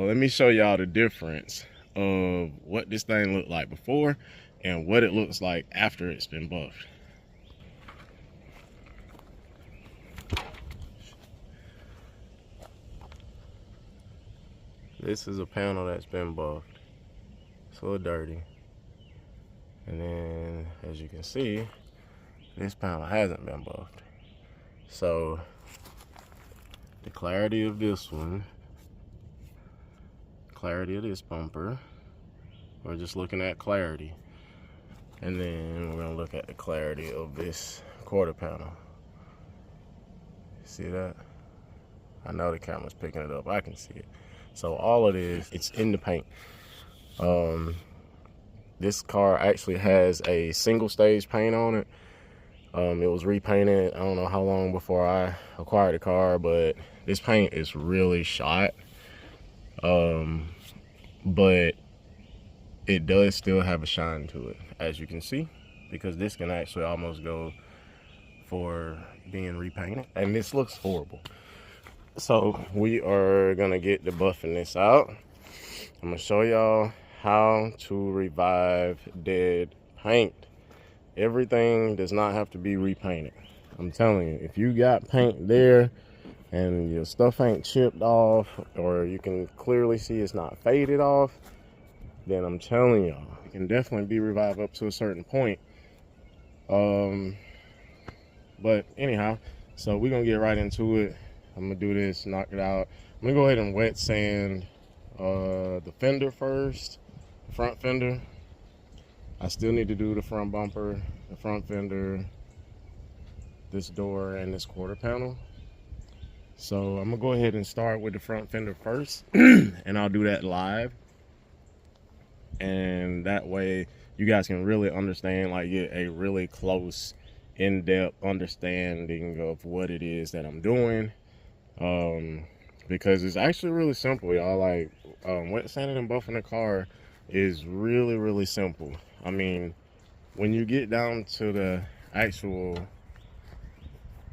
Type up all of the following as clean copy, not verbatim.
let me show y'all the difference of what this thing looked like before and what it looks like after it's been buffed. This is a panel that's been buffed. It's a little dirty. And then, as you can see, this panel hasn't been buffed. So, the clarity of this one, clarity of this bumper, we're just looking at clarity. And then we're gonna look at the clarity of this quarter panel. See that? I know the camera's picking it up, I can see it. So all of this, it's in the paint. This car actually has a single stage paint on it. It was repainted, I don't know how long before I acquired the car, but this paint is really shot. But it does still have a shine to it, as you can see, because this can actually almost go for being repainted. And this looks horrible. So we are gonna get the buffing this out. I'm gonna show y'all how to revive dead paint. Everything does not have to be repainted. I'm telling you, if you got paint there and your stuff ain't chipped off, or you can clearly see it's not faded off, then I'm telling y'all, it can definitely be revived up to a certain point. But anyhow, so we're gonna get right into it. I'm gonna do this, knock it out. I'm gonna go ahead and wet sand the fender first, the front fender. I still need to do the front bumper, the front fender, this door, and this quarter panel. So I'm gonna go ahead and start with the front fender first, and I'll do that live. And that way you guys can really understand, like, get a really close, in-depth understanding of what it is that I'm doing. Because it's actually really simple, y'all. Like, wet sanding and buffing a car is really, really simple. I mean, when you get down to the actual,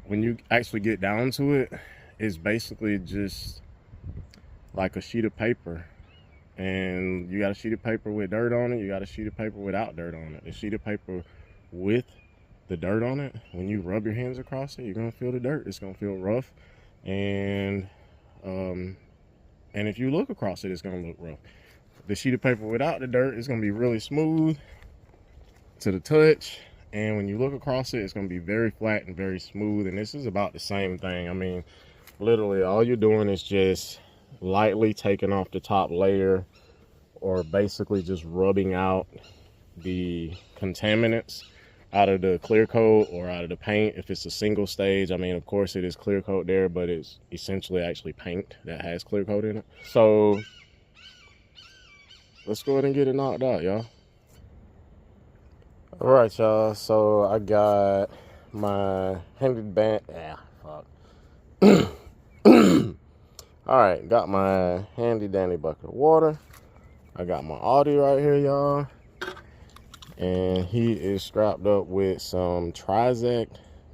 when you actually get down to it, it's basically just like a sheet of paper. And you got a sheet of paper with dirt on it, you got a sheet of paper without dirt on it. The sheet of paper with the dirt on it, when you rub your hands across it, you're gonna feel the dirt. It's gonna feel rough. And if you look across it, it's gonna look rough. The sheet of paper without the dirt is gonna be really smooth to the touch, and when you look across it, it's gonna be very flat and very smooth. And this is about the same thing. I mean, literally all you're doing is just lightly taking off the top layer, or basically just rubbing out the contaminants out of the clear coat or out of the paint. If it's a single stage, I mean, of course it is clear coat there, but it's essentially actually paint that has clear coat in it. So let's go ahead and get it knocked out, y'all. All right, y'all, so I got my handy band, all right, got my handy dandy bucket of water. I got my Audi right here, y'all. And he is strapped up with some Trizec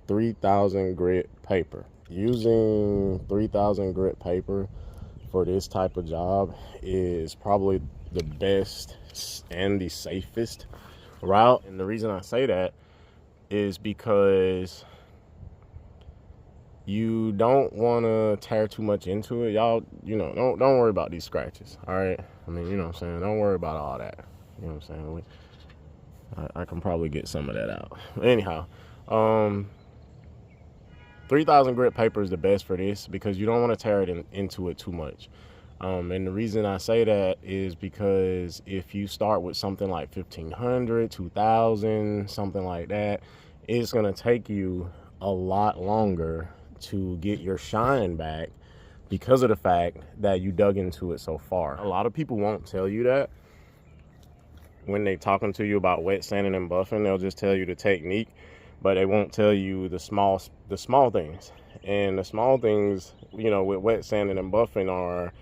3000 grit paper. Using 3000 grit paper for this type of job is probably the best and the safest route. And the reason I say that is because you don't want to tear too much into it. Y'all, you know, don't worry about these scratches, all right? I mean, you know what I'm saying? Don't worry about all that. You know what I'm saying? I can probably get some of that out. Anyhow, 3000 grit paper is the best for this because you don't want to tear it into it too much. And the reason I say that is because if you start with something like 1500, 2000, something like that, it's going to take you a lot longer to get your shine back because of the fact that you dug into it so far. A lot of people won't tell you that. When they talking to you about wet sanding and buffing, they'll just tell you the technique, but they won't tell you the small things. And the small things, you know, with wet sanding and buffing are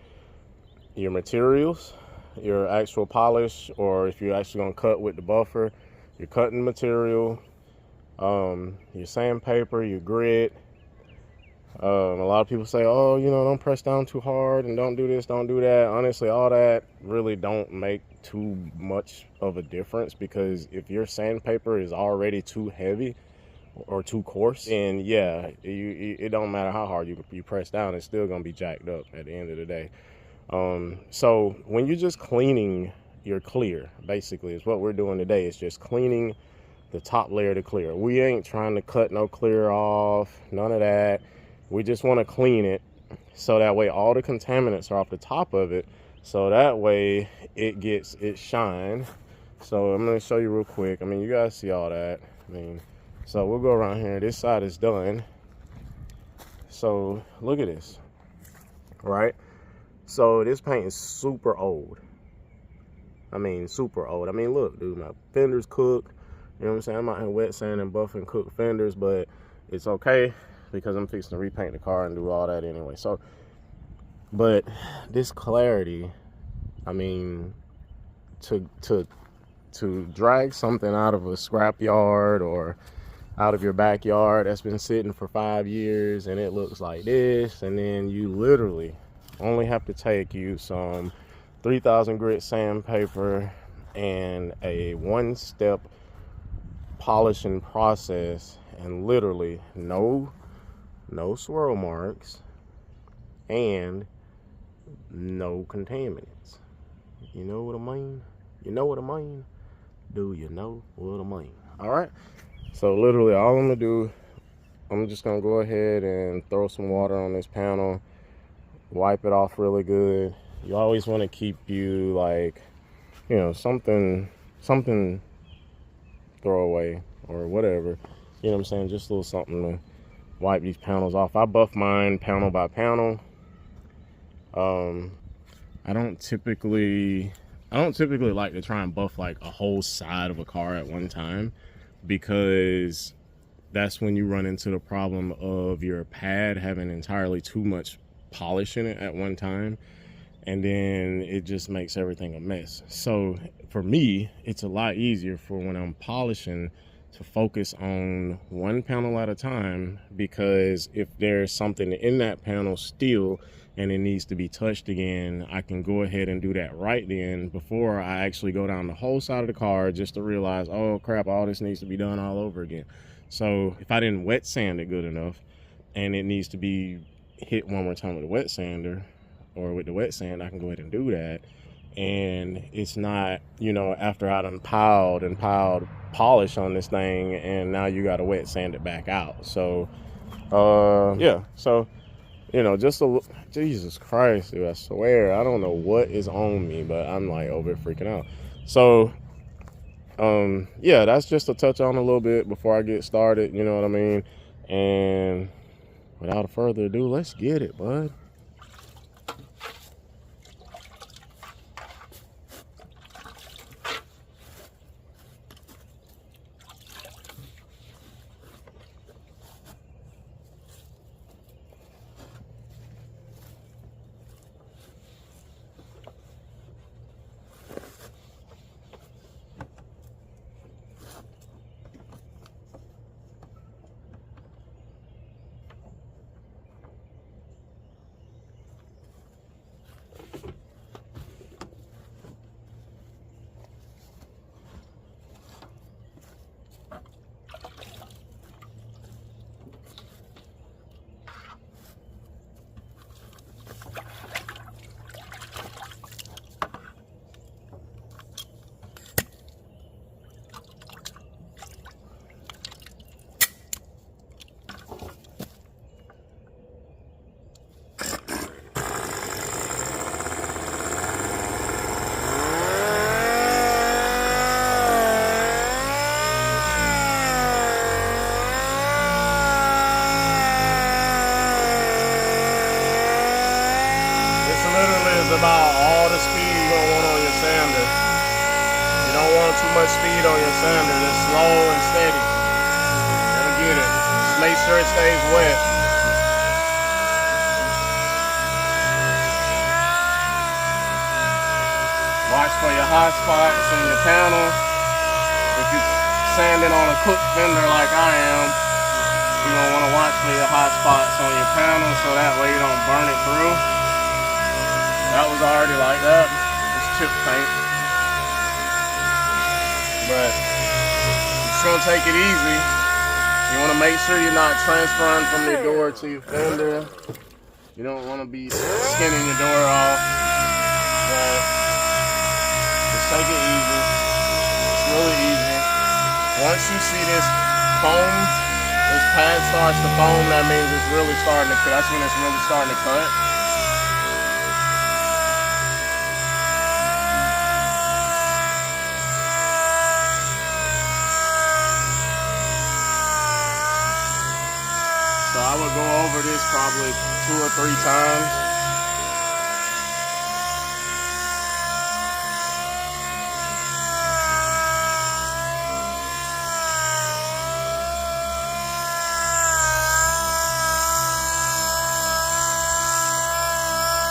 your materials, your actual polish, or if you're actually gonna cut with the buffer, your cutting material, your sandpaper, your grit, A lot of people say, oh, you know, don't press down too hard and don't do this, don't do that. Honestly, all that really don't make too much of a difference, because if your sandpaper is already too heavy or too coarse, then yeah, it don't matter how hard you press down, it's still gonna be jacked up at the end of the day. So when you're just cleaning your clear, basically is what we're doing today. It's just cleaning the top layer to clear. We ain't trying to cut no clear off, none of that. We just want to clean it so that way all the contaminants are off the top of it, so that way it gets its shine. So I'm going to show you real quick. I mean, you guys see all that. I mean, so we'll go around here. This side is done. So look at this, right? So this paint is super old. I mean, super old. I mean, look, dude, my fenders cooked. You know what I'm saying? I'm out here wet sanding, buffing, cooked fenders, but it's okay because I'm fixing to repaint the car and do all that anyway. So, but this clarity, I mean, to drag something out of a scrap yard or out of your backyard that's been sitting for 5 years and it looks like this, and then you literally only have to take you some 3000 grit sandpaper and a one-step polishing process, and literally no swirl marks and no contaminants. You know what I mean? You know what I mean? Do you know what I mean? All right. So literally all I'm gonna do, I'm just gonna go ahead and throw some water on this panel, wipe it off really good. You always want to keep you like, you know, something throw away or whatever. You know what I'm saying? Just a little something to wipe these panels off. I buff mine panel by panel. I don't typically like to try and buff like a whole side of a car at one time, because that's when you run into the problem of your pad having entirely too much polish in it at one time, and then it just makes everything a mess. So for me, it's a lot easier for when I'm polishing to focus on one panel at a time, because if there's something in that panel still and it needs to be touched again, I can go ahead and do that right then before I actually go down the whole side of the car just to realize, oh crap, all this needs to be done all over again. So if I didn't wet sand it good enough and it needs to be hit one more time with a wet sander or with the wet sand, I can go ahead and do that. And it's not, you know, after I done piled polish on this thing and now you got to wet sand it back out. So yeah, so you know, just a Jesus Christ, dude, I swear I don't know what is on me, but I'm like over freaking out. So yeah, that's just to touch on a little bit before I get started, you know what I mean? And without further ado, let's get it, bud. About all the speed you're gonna want on your sander. You don't want too much speed on your sander. Just slow and steady. You'll get it. Just make sure it stays wet. Watch for your hot spots in your panel. If you're sanding on a cooked fender like I am, You're gonna want to watch for your hot spots on your panel so that way you don't burn it through. That was already like that. It's chip paint. But it's gonna take it easy. You want to make sure you're not transferring from your door to your fender. You don't want to be skinning your door off. But just take it easy. It's really easy. Once you see this foam, this pad starts to foam, that means it's really starting to cut. That's when it's really starting to cut. So I would go over this probably 2 or 3 times.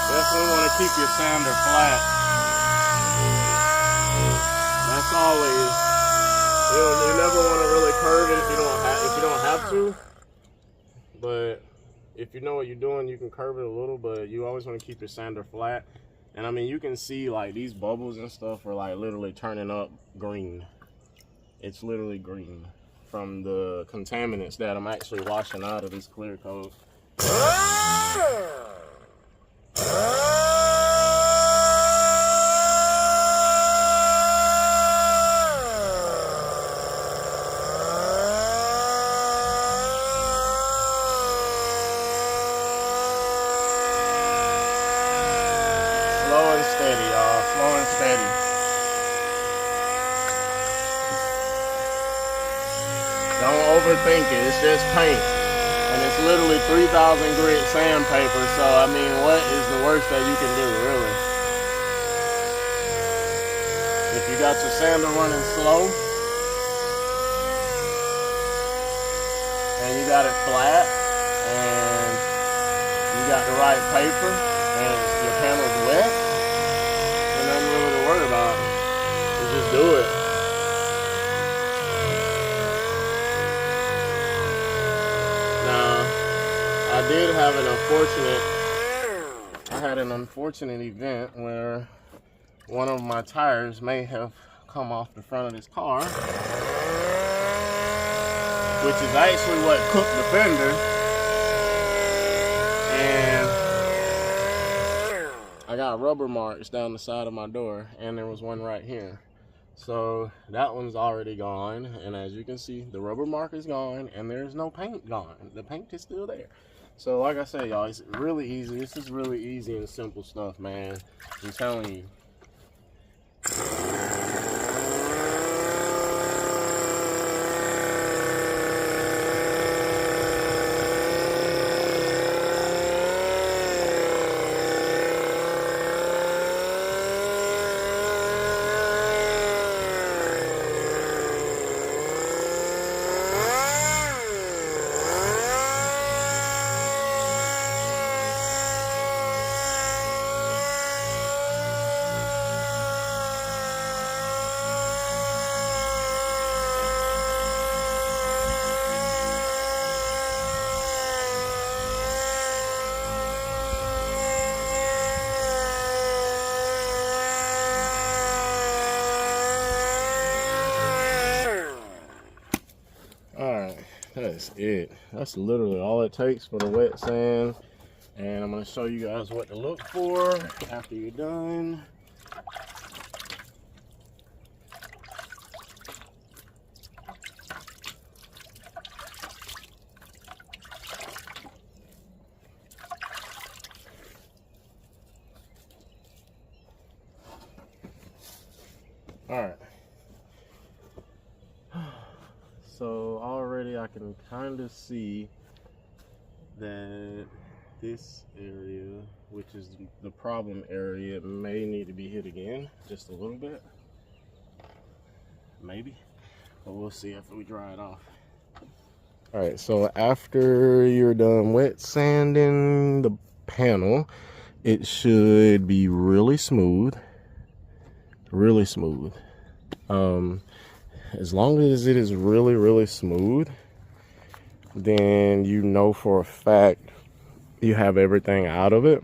Definitely want to keep your sander flat. That's always. You never want to really curve it if you don't have to. But if you know what you're doing, you can curve it a little, but you always want to keep your sander flat. And I mean, you can see like these bubbles and stuff are like literally turning up green. It's literally green from the contaminants that I'm actually washing out of this clear coat. Slow and steady, y'all. Slow and steady. Don't overthink it. It's just paint. And it's literally 3,000 grit sandpaper. So, I mean, what is the worst that you can do, really? If you got your sander running slow, and you got it flat, and you got the right paper, and your panel's wet, then nothing really to worry about. You just do it. Now, I had an unfortunate event where one of my tires may have come off the front of this car, which is actually what cooked the fender. And I got rubber marks down the side of my door, and there was one right here. So that one's already gone, and as you can see, the rubber mark is gone, and there's no paint gone. The paint is still there. So like I said, y'all, it's really easy. This is really easy and simple stuff, man. I'm telling you. That's it. That's literally all it takes for the wet sand. And I'm going to show you guys what to look for after you're done. All right. So already I can kind of see that this area, which is the problem area, may need to be hit again just a little bit, maybe, but we'll see after we dry it off. All right, so after you're done wet sanding the panel, it should be really smooth, really smooth. As long as it is really, really smooth, then you know for a fact you have everything out of it,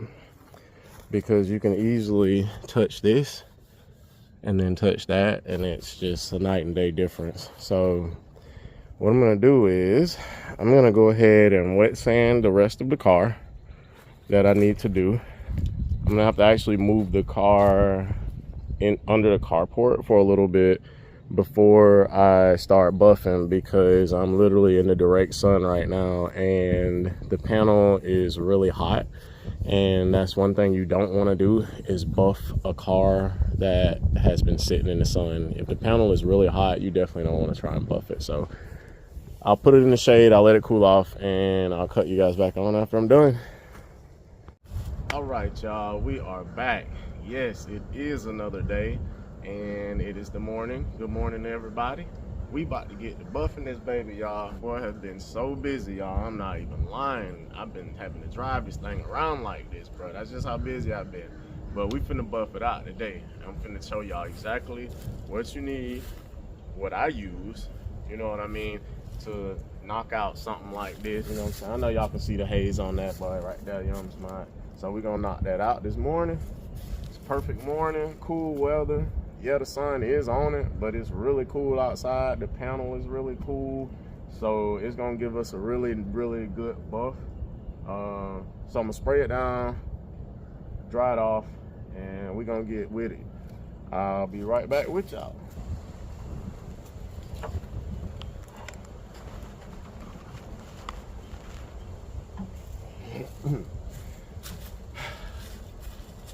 because you can easily touch this and then touch that, and it's just a night and day difference. So what I'm gonna do is I'm gonna go ahead and wet sand the rest of the car that I need to do. I'm gonna have to actually move the car in under the carport for a little bit before I start buffing, because I'm literally in the direct sun right now and the panel is really hot, and that's one thing you don't want to do, is buff a car that has been sitting in the sun. If the panel is really hot, you definitely don't want to try and buff it. So I'll put it in the shade, I'll let it cool off, and I'll cut you guys back on after I'm done. All right, y'all, we are back. Yes, it is another day, and it is the morning. Good morning to everybody. We about to get to buffing this baby, y'all. Boy, I have been so busy, y'all. I'm not even lying. I've been having to drive this thing around like this, bro. That's just how busy I've been. But we finna buff it out today. I'm finna show y'all exactly what you need, what I use, you know what I mean, to knock out something like this. You know what I'm saying? I know y'all can see the haze on that boy right there, you know what I'm saying? So we're gonna knock that out this morning. It's perfect morning, cool weather. Yeah, the sun is on it, but it's really cool outside. The panel is really cool. So it's gonna give us a really, really good buff. So I'm gonna spray it down, dry it off, and we're gonna get with it. I'll be right back with y'all.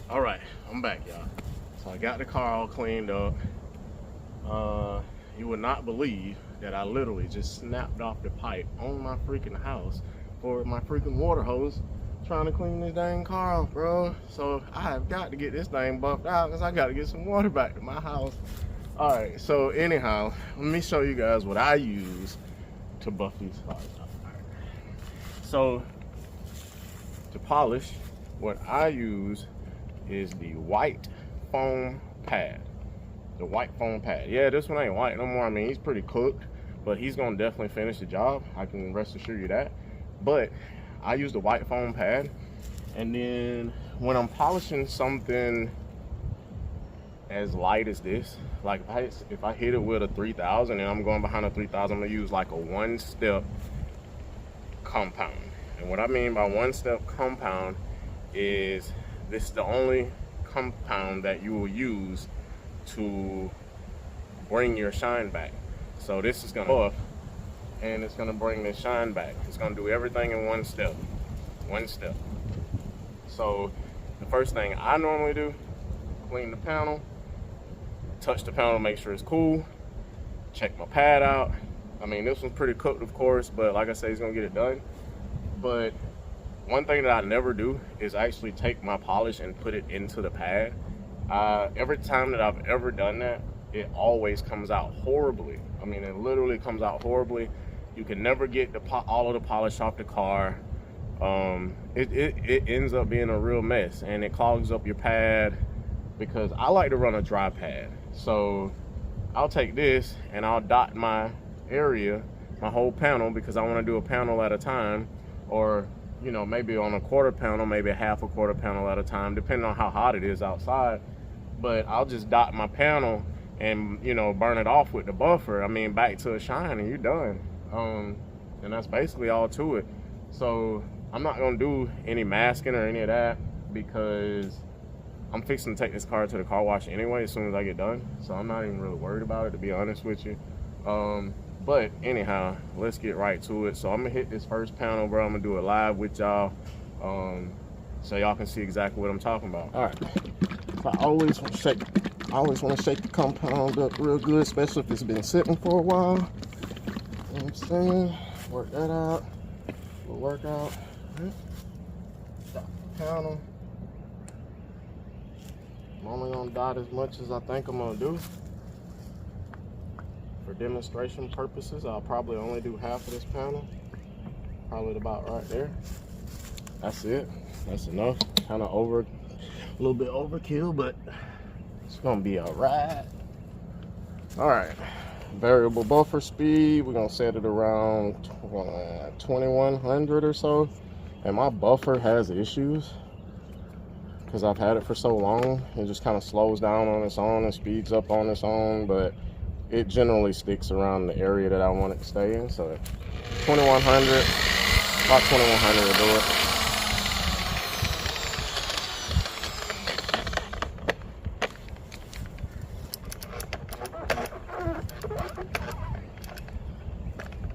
All right, I'm back, y'all. So I got the car all cleaned up. You would not believe that I literally just snapped off the pipe on my freaking house for my freaking water hose, trying to clean this dang car off, bro. So I have got to get this thing buffed out because I got to get some water back to my house. All right, so anyhow, let me show you guys what I use to buff these cars out. All right. So to polish, what I use is the white foam pad. The white foam pad. Yeah, this one ain't white no more. I mean, he's pretty cooked, but he's gonna definitely finish the job. I can rest assure you that. But I use the white foam pad, and then when I'm polishing something as light as this, like if I hit it with a 3000 and I'm going behind a 3000, I'm gonna use like a one-step compound. And what I mean by one-step compound is this is the only compound that you will use to bring your shine back. So this is gonna buff, and it's gonna bring the shine back. It's gonna do everything in one step. So the first thing I normally do, clean the panel, touch the panel, make sure it's cool, check my pad out. I mean, this one's pretty cooked, of course, but like I say, it's gonna get it done. But one thing that I never do is actually take my polish and put it into the pad. Every time that I've ever done that, it always comes out horribly. I mean, it literally comes out horribly. You can never get all of the polish off the car. It ends up being a real mess, and it clogs up your pad, because I like to run a dry pad. So I'll take this and I'll dot my area, my whole panel, because I want to do a panel at a time, or you know, maybe on a quarter panel, maybe half a quarter panel at a time, depending on how hot it is outside. But I'll just dot my panel and, you know, burn it off with the buffer. I mean, back to a shine and you're done. And that's basically all to it. So I'm not gonna do any masking or any of that, because I'm fixing to take this car to the car wash anyway as soon as I get done. So I'm not even really worried about it, to be honest with you. But anyhow, let's get right to it. So I'm gonna hit this first panel, bro. I'm gonna do it live with y'all, so y'all can see exactly what I'm talking about. All right. So I always want to shake the compound up real good, especially if it's been sitting for a while. You know what I'm saying? Work that out. We'll work out. Dot the panel. I'm only gonna dot as much as I think I'm gonna do. For demonstration purposes, I'll probably only do half of this panel. Probably about right there. That's it. That's enough. Kind of a little bit overkill, but it's gonna be all right. All right. variable buffer speed, we're gonna set it around 2100 or so. And my buffer has issues because I've had it for so long. It just kind of slows down on its own and speeds up on its own, but it generally sticks around the area that I want it to stay in. So 2100, about 2100 will do it.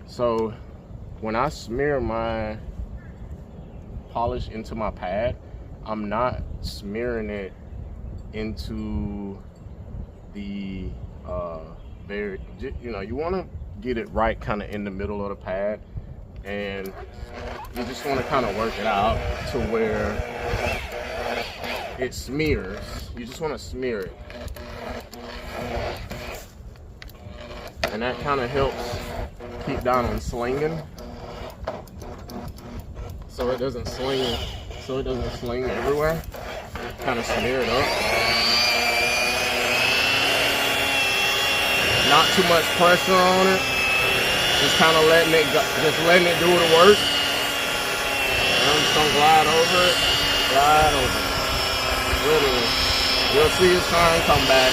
So when I smear my polish into my pad, I'm not smearing it into the very, you know, you want to get it right kind of in the middle of the pad, and you just want to kind of work it out to where it smears. You just want to smear it, and that kind of helps keep down on slinging, so it doesn't sling everywhere. Kind of smear it up. Not too much pressure on it. Just kind of letting it go, just letting it do the work. And I'm just gonna glide over it. Glide over it. Literally. You'll see it's trying to come back.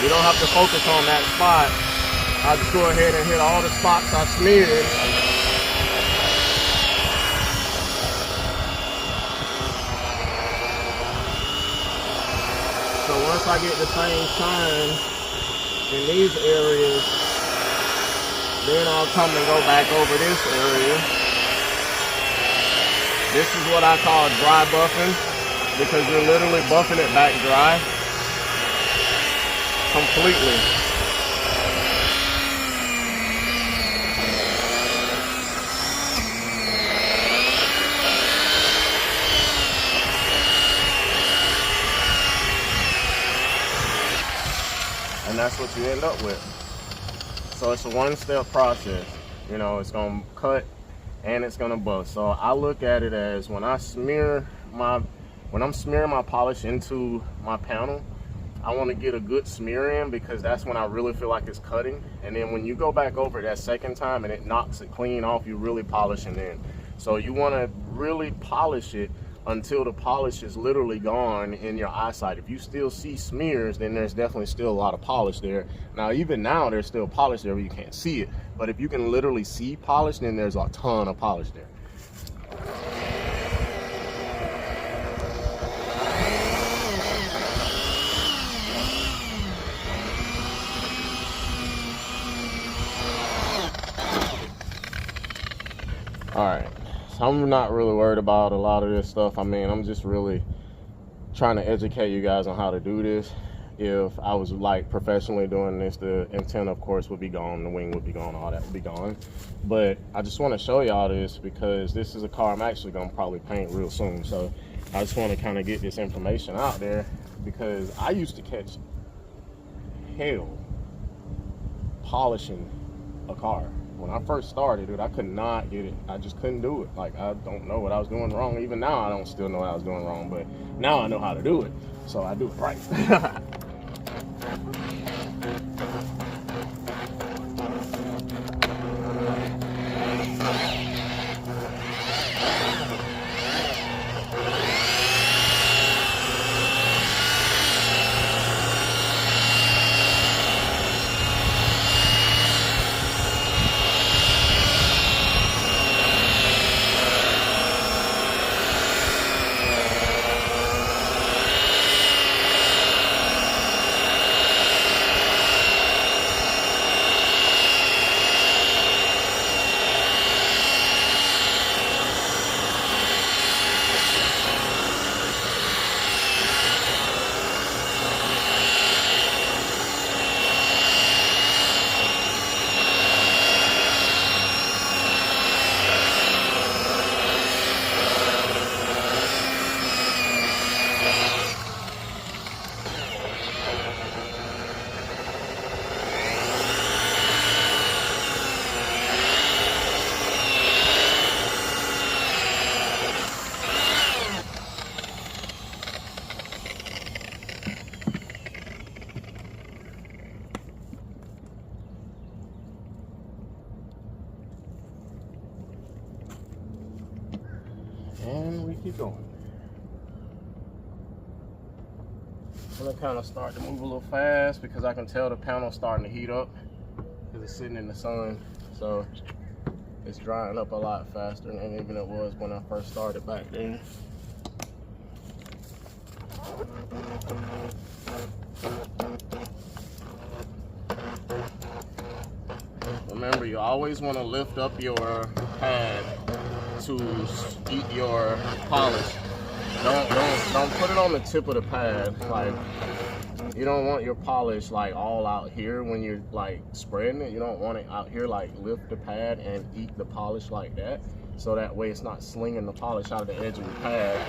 You don't have to focus on that spot. I'll just go ahead and hit all the spots I smeared. So once I get the same shine in these areas, then I'll come and go back over this area. This is what I call dry buffing, because you're literally buffing it back dry completely. And that's what you end up with. So it's a one-step process. You know, it's gonna cut and it's gonna buff. So I look at it as when I'm smearing my polish into my panel, I want to get a good smear in, because that's when I really feel like it's cutting. And then when you go back over that second time and it knocks it clean off, you're really polishing in. So you want to really polish it until the polish is literally gone in your eyesight. If you still see smears, then there's definitely still a lot of polish there. Now, even now, there's still polish there, but you can't see it. But if you can literally see polish, then there's a ton of polish there. All right. I'm not really worried about a lot of this stuff. I mean, I'm just really trying to educate you guys on how to do this. If I was like professionally doing this, the antenna of course would be gone, the wing would be gone, all that would be gone. But I just want to show y'all this because this is a car I'm actually gonna probably paint real soon. So I just want to kind of get this information out there, because I used to catch hell polishing a car. When I first started, dude, I could not get it. I just couldn't do it. Like, I don't know what I was doing wrong. Even now, I don't still know what I was doing wrong, but now I know how to do it. So I do it right. And we keep going. I'm gonna kind of start to move a little fast because I can tell the panel's starting to heat up because it's sitting in the sun. So it's drying up a lot faster than even it was when I first started back then. Remember, you always want to lift up your pad to eat your polish. Don't put it on the tip of the pad. Like, you don't want your polish like all out here when you're like spreading it. You don't want it out here like lift the pad and eat the polish like that. So that way it's not slinging the polish out of the edge of your pad.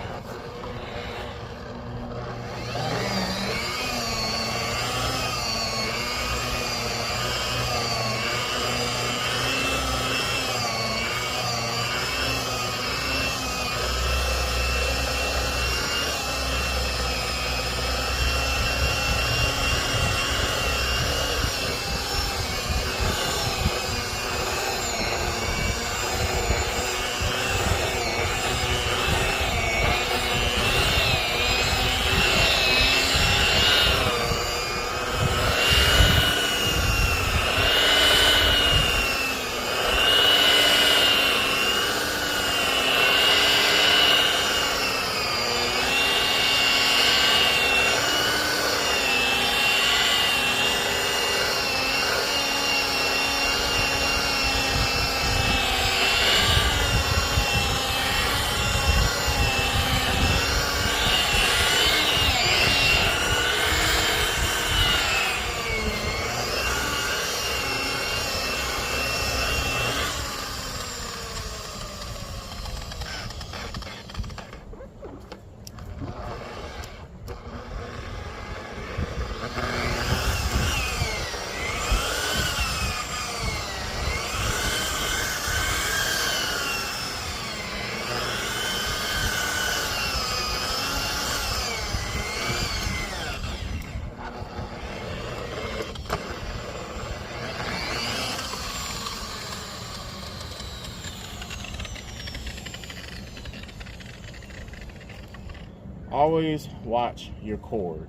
Always watch your cord.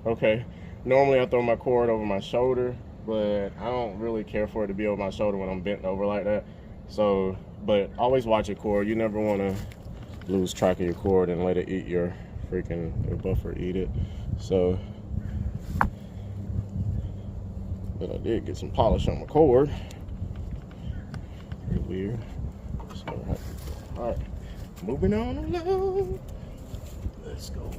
Okay, normally I throw my cord over my shoulder, but I don't really care for it to be over my shoulder when I'm bent over like that. So, but always watch your cord. You never want to lose track of your cord and let it eat your freaking buffer, eat it. So, but I did get some polish on my cord. Pretty weird. So, all right, moving on along. Let's go.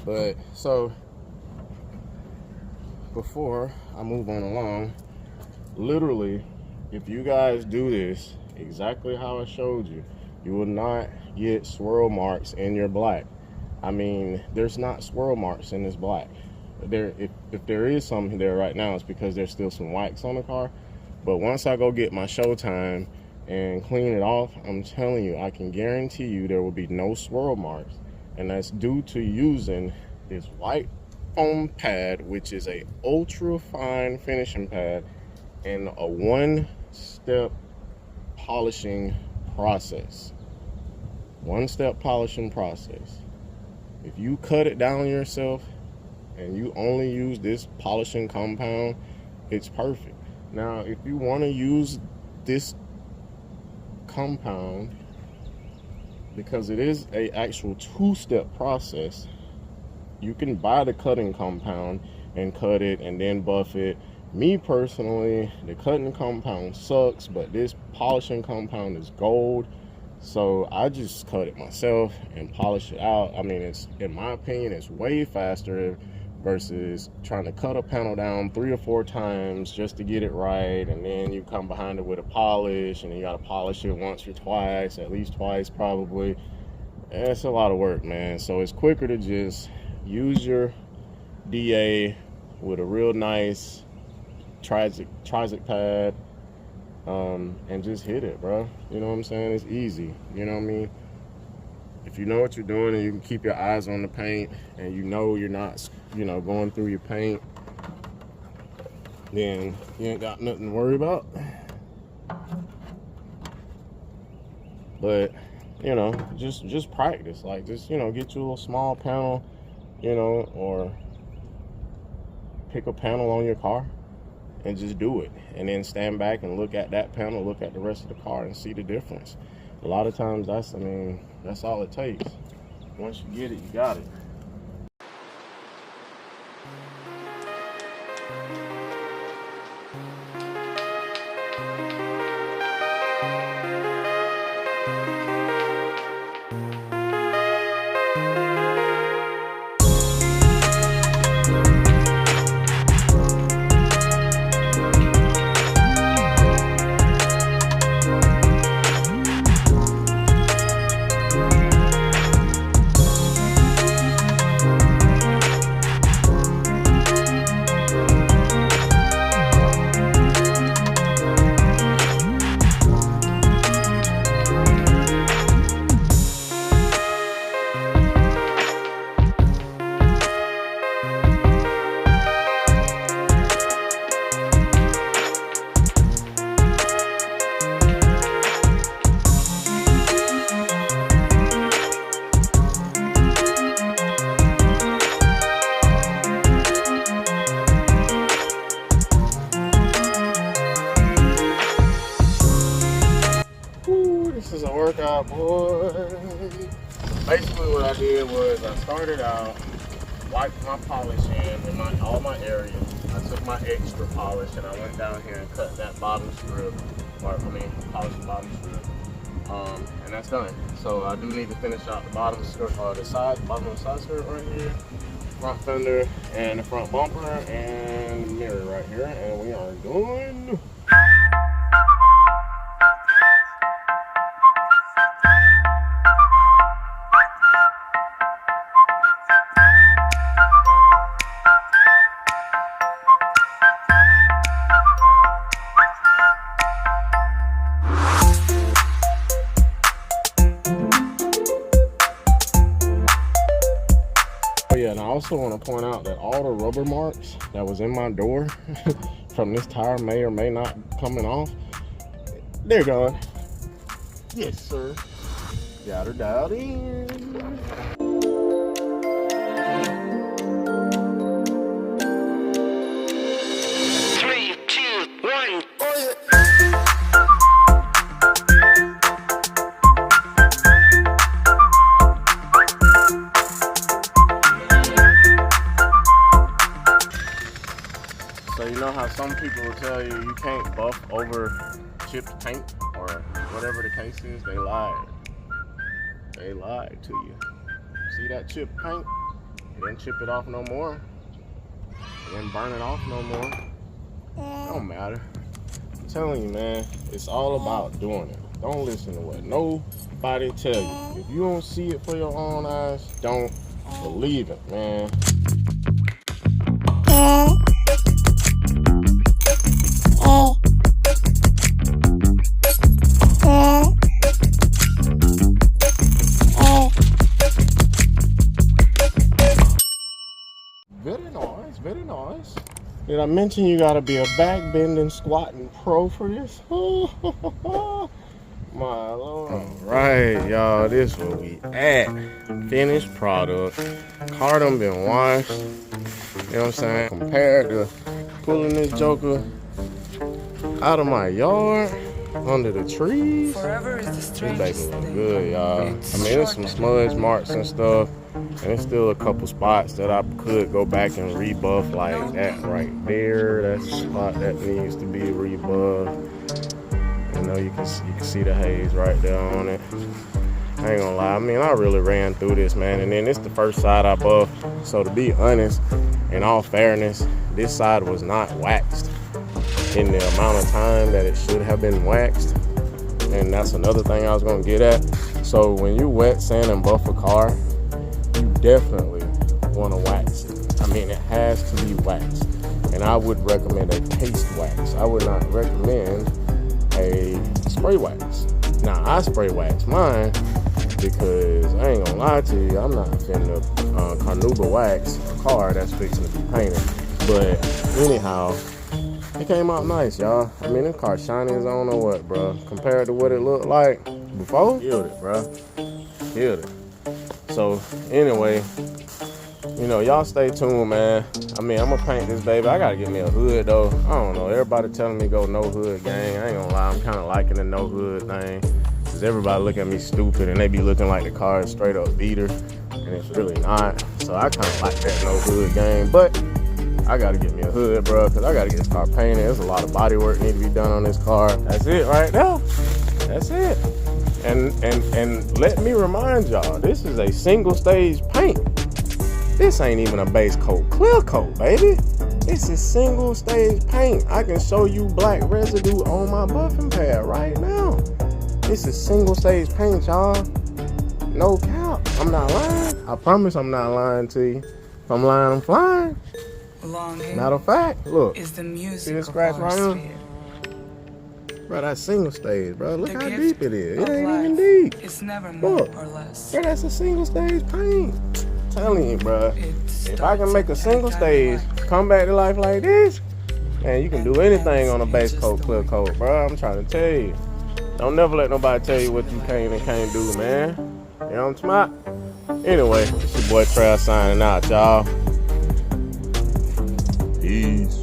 But so before I move on along, literally, if you guys do this exactly how I showed you, you will not get swirl marks in your black. I mean, there's not swirl marks in this black. If there is something there right now, it's because there's still some wax on the car. But once I go get my Showtime and clean it off, I'm telling you, I can guarantee you there will be no swirl marks. And that's due to using this white foam pad, which is a ultra fine finishing pad, and a one-step polishing process. One-step polishing process. If you cut it down yourself and you only use this polishing compound, it's perfect. Now, if you want to use this compound, because it is a actual two-step process, you can buy the cutting compound and cut it and then buff it. Me personally, the cutting compound sucks, but this polishing compound is gold. So I just cut it myself and polish it out. I mean, it's, in my opinion, it's way faster versus trying to cut a panel down 3 or 4 times just to get it right, and then you come behind it with a polish, and then you got to polish it once or twice, at least twice probably. And it's a lot of work, man. So it's quicker to just use your DA with a real nice trizic pad, and just hit it, bro. You know what I'm saying? It's easy. You know what I mean? If you know what you're doing and you can keep your eyes on the paint and you know you're not, you know, going through your paint, then you ain't got nothing to worry about. But you know, just practice. Like, just, you know, get you a little small panel, you know, or pick a panel on your car and just do it, and then stand back and look at that panel, look at the rest of the car, and see the difference. A lot of times that's all it takes. Once you get it, you got it. This is a workout, boy. Basically what I did was I started out, wiped my polish in all my areas. I took my extra polish and I went down here and cut that bottom strip, polished the bottom strip. And that's done. So I do need to finish out the bottom skirt, bottom of the side skirt right here, front fender and the front bumper and the mirror right here, and we are done. Yeah, and I also want to point out that all the rubber marks that was in my door from this tire may or may not coming off, they're gone. Yes, sir. Got her dialed in. 3, 2, 1. So you know how some people will tell you you can't buff over chipped paint or whatever the case is? They lied. They lied to you. See that chipped paint? You didn't chip it off no more. You didn't burn it off no more. It don't matter. I'm telling you, man, it's all about doing it. Don't listen to what nobody tell you. If you don't see it for your own eyes, don't believe it, man. Very nice. Did I mention you gotta be a back bending, squatting pro for this? My Lord. All right, y'all, this where we at. Finished product. Car done been washed. You know what I'm saying? Compared to pulling this joker out of my yard, under the trees. This baby look good, y'all. I mean, there's some smudge marks and stuff, and there's still a couple spots that I could go back and rebuff, like that right there. That's a spot that needs to be rebuffed. You know, you can see the haze right there on it. I ain't gonna lie, I mean, I really ran through this, man, and then it's the first side I buffed. So to be honest, in all fairness, this side was not waxed in the amount of time that it should have been waxed, and that's another thing I was gonna get at. So when you wet sand and buff a car, you definitely want to wax it. I mean, it has to be waxed, and I would recommend a paste wax. I would not recommend a spray wax. Now, I spray wax mine because I ain't gonna lie to you, I'm not finna carnauba wax a car that's fixing to be painted. But anyhow, It came out nice, y'all. I mean, this car shiny as I don't know what, bro. Compared to what it looked like before, killed it, bro. Killed it. So, anyway, you know, y'all stay tuned, man. I mean, I'm gonna paint this baby. I gotta get me a hood, though. I don't know. Everybody telling me go no hood gang. I ain't gonna lie. I'm kind of liking the no hood thing. Because everybody look at me stupid, and they be looking like the car is straight up beater. And it's really not. So, I kind of like that no hood gang. But I gotta get me a hood, bro, because I gotta get this car painted. There's a lot of body work need to be done on this car. That's it right now. That's it. And let me remind y'all, this is a single stage paint. This ain't even a base coat, clear coat, baby. This is single stage paint. I can show you black residue on my buffing pad right now. This is single stage paint, y'all. No cap. I'm not lying. I promise I'm not lying to you. If I'm lying, I'm flying. Matter of fact, look. Is the music see this scratch right here? Bro, that's single stage, bro. Look how deep it is. It ain't even deep. It's never more or less. Bro, that's a single stage paint. I'm telling you, bro. If I can make a single stage come back to life like this, man, you can do anything on a base coat, clear coat, bro. I'm trying to tell you. Don't never let nobody tell you what you can and can't do, man. You know what I'm talking about? Anyway, it's your boy Trav signing out, y'all. Peace.